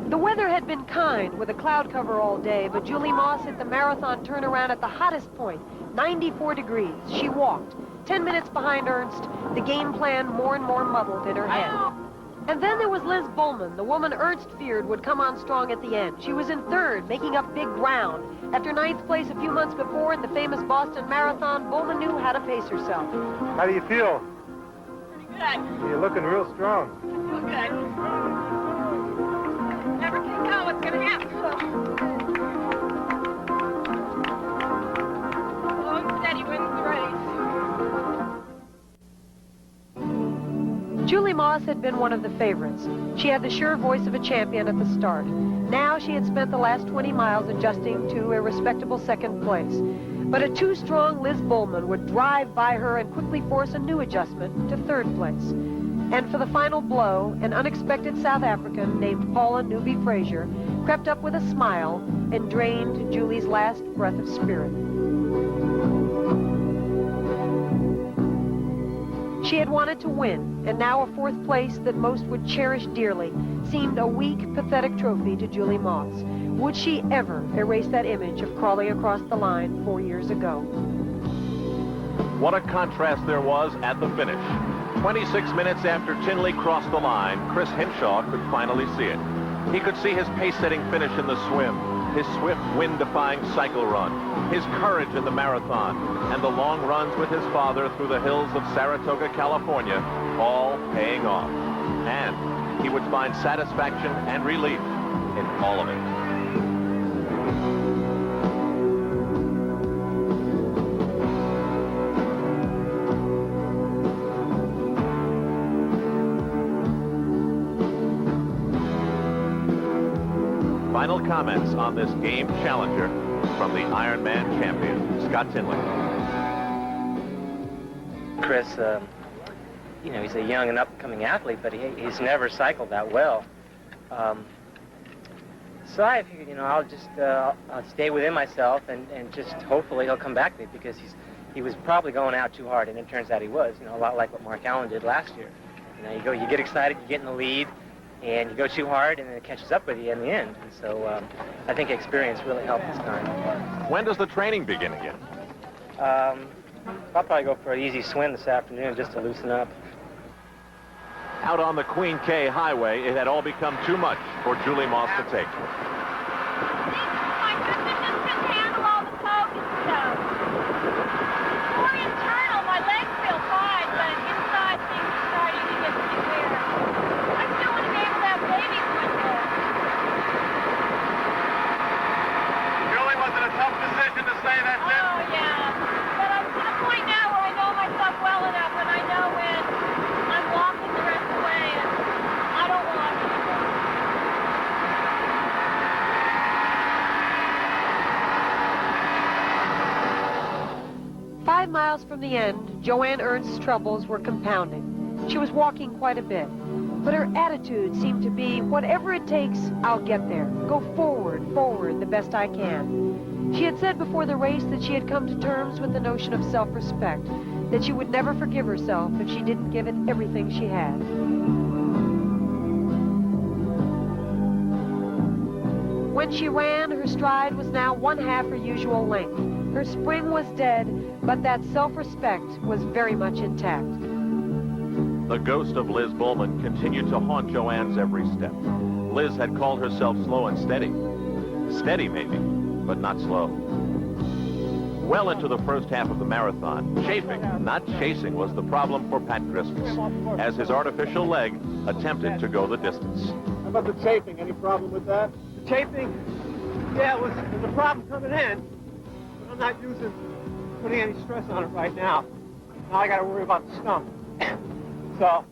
The weather had been kind with a cloud cover all day, but Julie Moss hit the marathon turnaround at the hottest point, 94 degrees. She walked, 10 minutes behind Ernst, the game plan more and more muddled in her head. And then there was Liz Bowman, the woman Ernst feared would come on strong at the end. She was in third, making up big ground. After ninth place a few months before at the famous Boston Marathon, Bowman knew how to pace herself. How do you feel? Pretty good. You're looking real strong. Feel good. Never can tell what's going to happen, so. Slow and steady wins the race. Julie Moss had been one of the favorites. She had the sure voice of a champion at the start. Now she had spent the last 20 miles adjusting to a respectable second place. But a too-strong Liz Bowman would drive by her and quickly force a new adjustment to third place. And for the final blow, an unexpected South African named Paula Newby-Frazer crept up with a smile and drained Julie's last breath of spirit. She had wanted to win, and now a fourth place that most would cherish dearly seemed a weak, pathetic trophy to Julie Moss. Would she ever erase that image of crawling across the line 4 years ago? What a contrast there was at the finish. 26 minutes after Tinley crossed the line, Chris Hinshaw could finally see it. He could see his pace-setting finish in the swim, his swift, wind-defying cycle run, his courage in the marathon, and the long runs with his father through the hills of Saratoga, California, all paying off. And he would find satisfaction and relief in all of it. Final comments on this game challenger from the Ironman champion, Scott Tinley. Chris, you know, he's a young and up-and-coming athlete, but he's never cycled that well. So I figured, you know, I'll just I'll stay within myself and just hopefully he'll come back to me, because he was probably going out too hard, and it turns out he was, you know, a lot like what Mark Allen did last year. You know, you get excited, you get in the lead, and you go too hard, and then it catches up with you in the end. And so I think experience really helped this time. When does the training begin again? I'll probably go for an easy swim this afternoon just to loosen up. Out on the Queen K Highway, it had all become too much for Julie Moss to take. My goodness, just couldn't handle all the poke and stuff. More internal, my legs feel fine, but inside things are starting to get pretty weird. I still want to be able to have babies one day. Julie, was it a tough decision to say that's it? Oh, yeah. But I'm to the point now where I know myself well enough, and I know when I'm walking the rest of the way, and I don't walk anymore. 5 miles from the end, Joanne Ernst's troubles were compounding. She was walking quite a bit, but her attitude seemed to be, whatever it takes, I'll get there. Go forward, forward, the best I can. She had said before the race that she had come to terms with the notion of self-respect, that she would never forgive herself if she didn't give it everything she had. When she ran, her stride was now 1/2 her usual length. Her spring was dead, but that self-respect was very much intact. The ghost of Liz Bowman continued to haunt Joanne's every step. Liz had called herself slow and steady. Steady, maybe, but not slow. Well into the first half of the marathon, chafing, not chasing, was the problem for Pat Christmas, as his artificial leg attempted to go the distance. How about the chafing? Any problem with that? The chafing? Yeah, it was a problem coming in, but I'm not putting any stress on it right now. Now I got to worry about the stump. So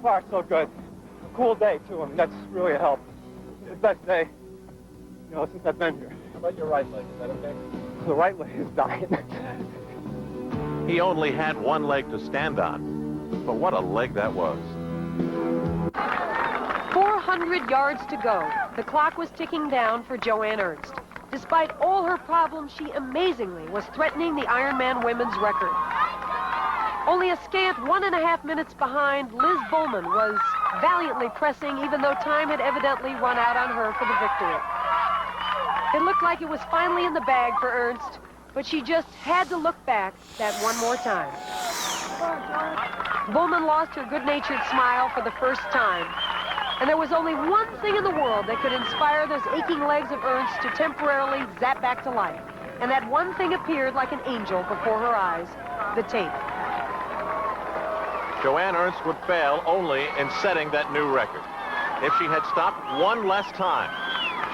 far so good. A cool day too. I mean, that's really a help. It's the best day, you know, since I've been here. How about your right leg? Is that okay? The right leg is dying. He only had one leg to stand on, but what a leg that was. 400 yards to go. The clock was ticking down for Joanne Ernst. Despite all her problems, she amazingly was threatening the Ironman women's record. Only a scant 1.5 minutes behind, Liz Bowman was valiantly pressing, even though time had evidently run out on her for the victory. It looked like it was finally in the bag for Ernst, but she just had to look back that one more time. Bowman lost her good-natured smile for the first time. And there was only one thing in the world that could inspire those aching legs of Ernst to temporarily zap back to life. And that one thing appeared like an angel before her eyes, the tape. Joanne Ernst would fail only in setting that new record. If she had stopped one less time,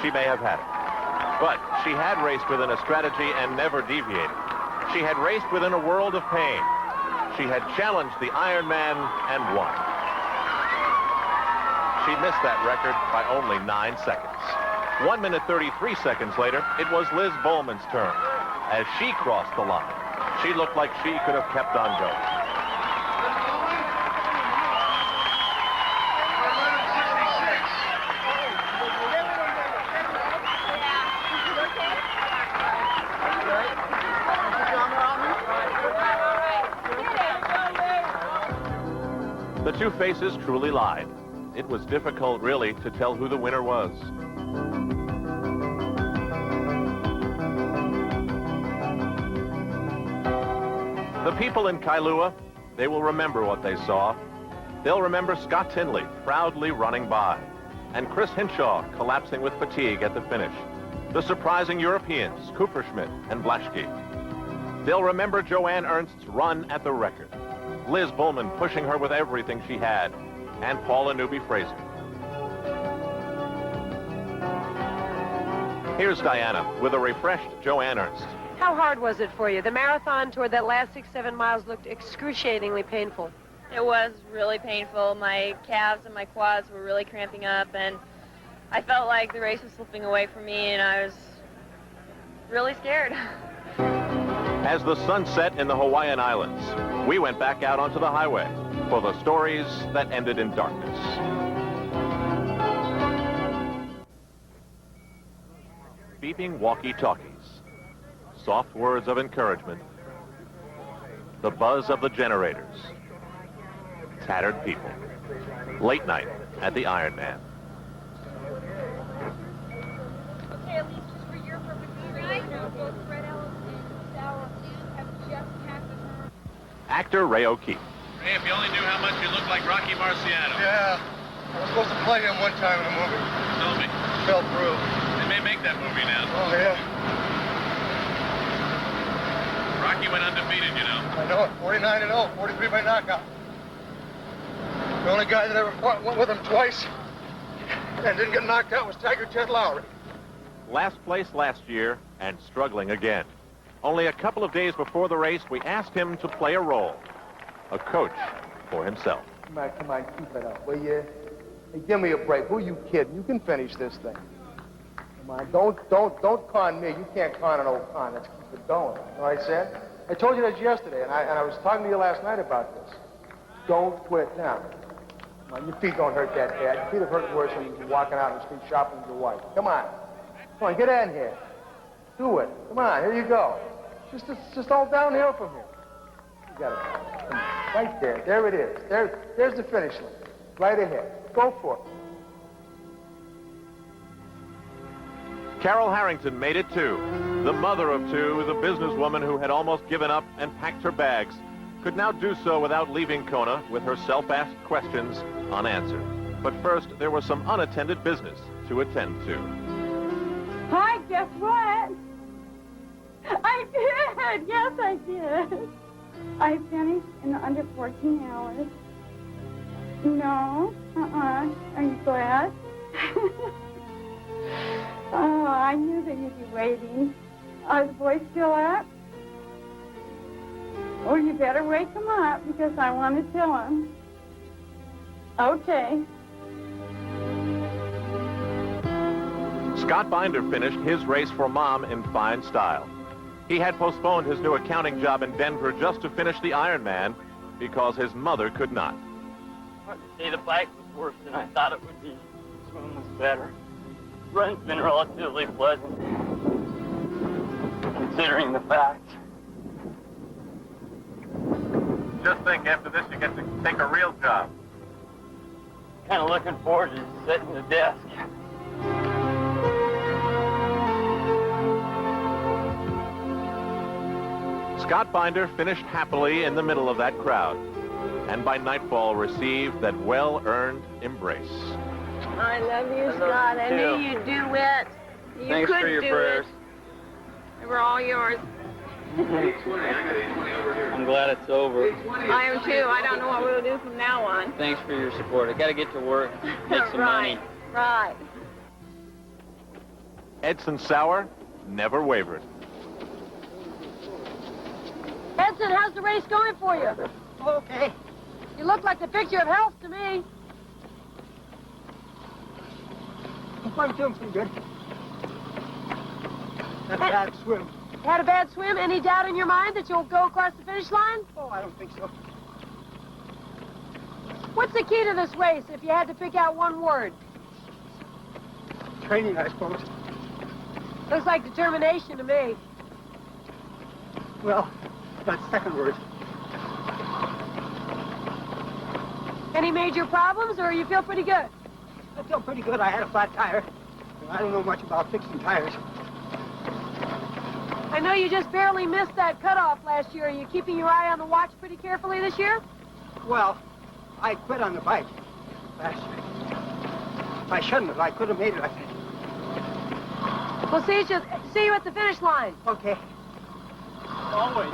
she may have had it. But she had raced within a strategy and never deviated. She had raced within a world of pain. She had challenged the Ironman and won. She missed that record by only 9 seconds. 1 minute 33 seconds later, it was Liz Bowman's turn. As she crossed the line, she looked like she could have kept on going. The two faces truly lied. It was difficult, really, to tell who the winner was. The people in Kailua, they will remember what they saw. They'll remember Scott Tinley proudly running by, and Chris Hinshaw collapsing with fatigue at the finish. The surprising Europeans, Kupferschmidt and Blaschke. They'll remember Joanne Ernst's run at the record. Liz Bowman pushing her with everything she had, and Paula Newby-Frazer. Here's Diana with a refreshed Joanne Ernst. How hard was it for you? The marathon toward that last 6-7 miles looked excruciatingly painful. It was really painful. My calves and my quads were really cramping up, and I felt like the race was slipping away from me, and I was really scared. As the sun set in the Hawaiian Islands, we went back out onto the highway for the stories that ended in darkness. Beeping walkie-talkies, soft words of encouragement, the buzz of the generators, tattered people, late night at the Ironman. Okay, at least just for your purposes, right? Both Fred Ellis and Sour have just happened. Actor Ray O'Keefe. Hey, if you only knew how much you look like Rocky Marciano. Yeah, I was supposed to play him one time in a movie. Tell me. Fell through. They may make that movie now. Oh, yeah. Rocky went undefeated, you know. I know it. 49-0, 43 by knockout. The only guy that ever went with him twice and didn't get knocked out was Tiger Ted Lowry. Last place last year and struggling again. Only a couple of days before the race, we asked him to play a role, a coach for himself. Come on, keep it up, will you? Hey, give me a break. Who are you kidding? You can finish this thing. Come on, don't con me. You can't con an old con. Let's keep it going. You know what I said? I told you that yesterday, and I was talking to you last night about this. Don't quit now. Come on, your feet don't hurt that bad. Your feet have hurt worse when you're walking out in the street shopping with your wife. Come on, get in here. Do it. Come on, here you go. Just all downhill from here. You got it. Come on. Right there. There it is. There's the finish line. Right ahead. Go for it. Carol Harrington made it too. The mother of two, the businesswoman who had almost given up and packed her bags, could now do so without leaving Kona with her self-asked questions unanswered. But first, there was some unattended business to attend to. Hi, guess what? I did. Yes, I did. I finished in under 14 hours. No. Are you glad? Oh, I knew that you'd be waiting. Are the boys still up? Oh, you better wake them up because I want to tell them. Okay. Scott Binder finished his race for Mom in fine style. He had postponed his new accounting job in Denver just to finish the Ironman because his mother could not. Hard to say the bike was worse than I thought it would be. Swim was better. Run's been relatively pleasant, considering the facts. Just think, after this you get to take a real job. Kind of looking forward to sitting at the desk. Scott Binder finished happily in the middle of that crowd. and by nightfall received that well-earned embrace. I love you, I love Scott. you, I too. knew you'd do it. You Thanks could for your do prayers. it. They were all yours. I'm glad it's over. I am too. I don't know what we'll do from now on. Thanks for your support. I got to get to work, make some money. Right. Edson Sauer never wavered. Edson, how's the race going for you? Okay. You look like the picture of health to me. I'm doing pretty good. Had a bad swim. Had a bad swim? Any doubt in your mind that you'll go across the finish line? Oh, I don't think so. What's the key to this race if you had to pick out one word? Training, I suppose. Looks like determination to me. Well, that's the second word. Any major problems, or you feel pretty good? I feel pretty good. I had a flat tire. I don't know much about fixing tires. I know you just barely missed that cutoff last year. Are you keeping your eye on the watch pretty carefully this year? Well, I quit on the bike last year. I shouldn't have. I could have made it, I think. We'll see you at the finish line. Okay. Always.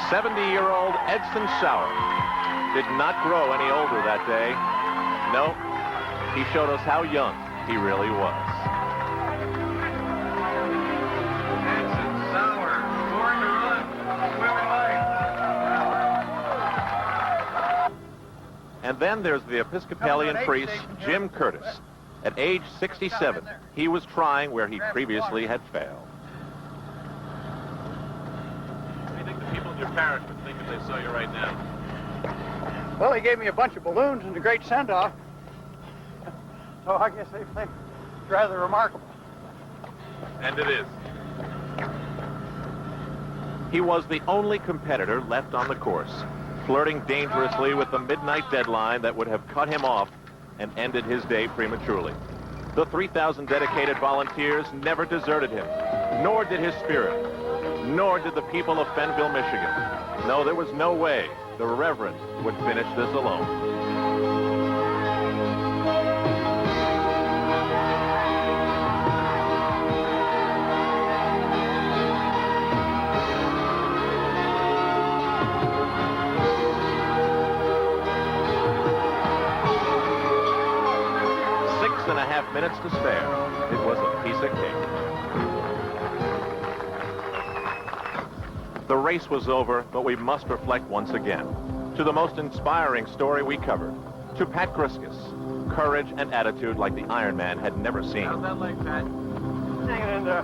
'70-year-old Edson Sauer did not grow any older that day. No, he showed us how young he really was. Edson Sauer, born to run, swimming life. And then there's the Episcopalian priest, Jim Curtis. At age 67, he was trying where he previously had failed. What do you think the people in your parish would think if they saw you right now? Well, he gave me a bunch of balloons and a great send-off. So I guess they think it's rather remarkable. And it is. He was the only competitor left on the course, flirting dangerously with the midnight deadline that would have cut him off and ended his day prematurely. The 3,000 dedicated volunteers never deserted him, nor did his spirit, nor did the people of Fenville, Michigan. No, there was no way the Reverend would finish this alone. Minutes to spare. It was a piece of cake. The race was over, but we must reflect once again to the most inspiring story we covered, to Pat Griskus, courage and attitude like the Ironman had never seen. How's that leg, Pat? Hanging in there.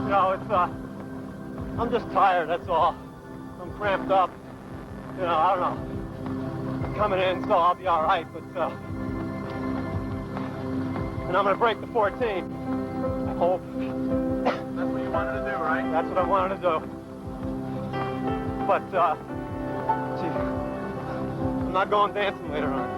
You know, it's, I'm just tired, that's all. I'm cramped up. You know, I don't know. I'm coming in, so I'll be all right, but, and I'm going to break the 14. I hope. That's what you wanted to do, right? That's what I wanted to do. But, gee, I'm not going dancing later on.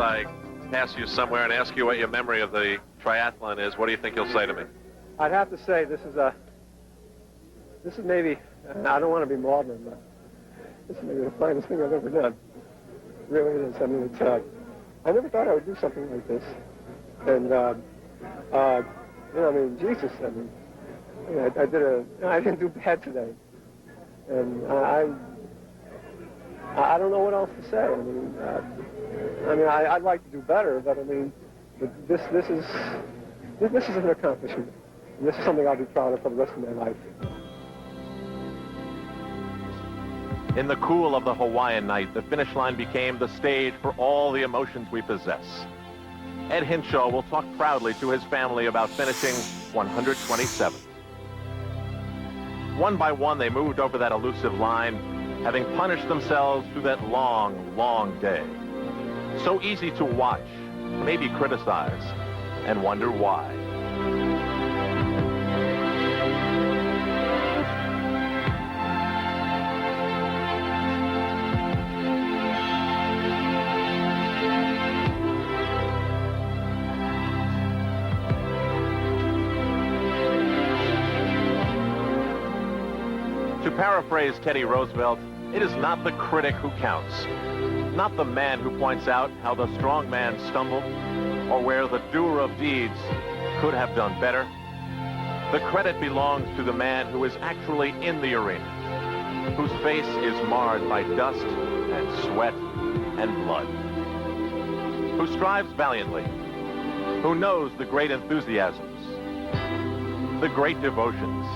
I pass you somewhere and ask you what your memory of the triathlon is, what do you think you'll say to me? I'd have to say this is maybe, I don't want to be maudlin, but this is maybe the finest thing I've ever done. It really is. I mean, it's, I never thought I would do something like this. And, you know, I mean, Jesus, I mean, I didn't do bad today. And I don't know what else to say. I mean, I'd like to do better, but I mean, this is an accomplishment. And this is something I'll be proud of for the rest of my life. In the cool of the Hawaiian night, the finish line became the stage for all the emotions we possess. Ed Hinshaw will talk proudly to his family about finishing 127th. One by one, they moved over that elusive line, having punished themselves through that long, long day. So easy to watch, maybe criticize, and wonder why. To paraphrase Teddy Roosevelt, it is not the critic who counts, not the man who points out how the strong man stumbled or where the doer of deeds could have done better. The credit belongs to the man who is actually in the arena, whose face is marred by dust and sweat and blood, who strives valiantly, who knows the great enthusiasms, the great devotions,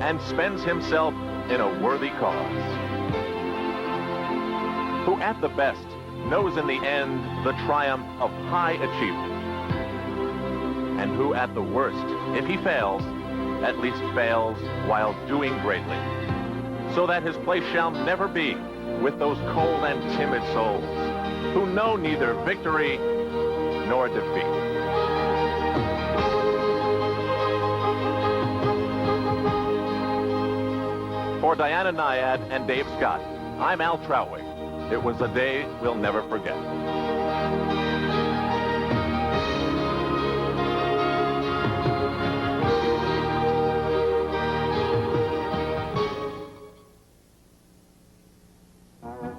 and spends himself in a worthy cause, who at the best knows in the end the triumph of high achievement, and who at the worst, if he fails, at least fails while doing greatly, so that his place shall never be with those cold and timid souls who know neither victory nor defeat. For Diana Nyad and Dave Scott, I'm Al Troutwig. It was a day we'll never forget.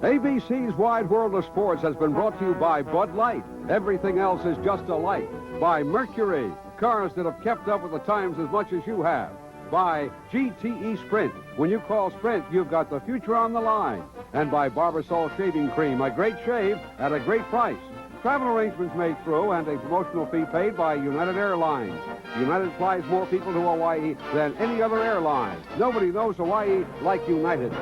ABC's Wide World of Sports has been brought to you by Bud Light. Everything else is just a light. By Mercury, cars that have kept up with the times as much as you have. By GTE Sprint. When you call Sprint, you've got the future on the line. And by Barbasol Shaving Cream, a great shave at a great price. Travel arrangements made through and a promotional fee paid by United Airlines. United flies more people to Hawaii than any other airline. Nobody knows Hawaii like United.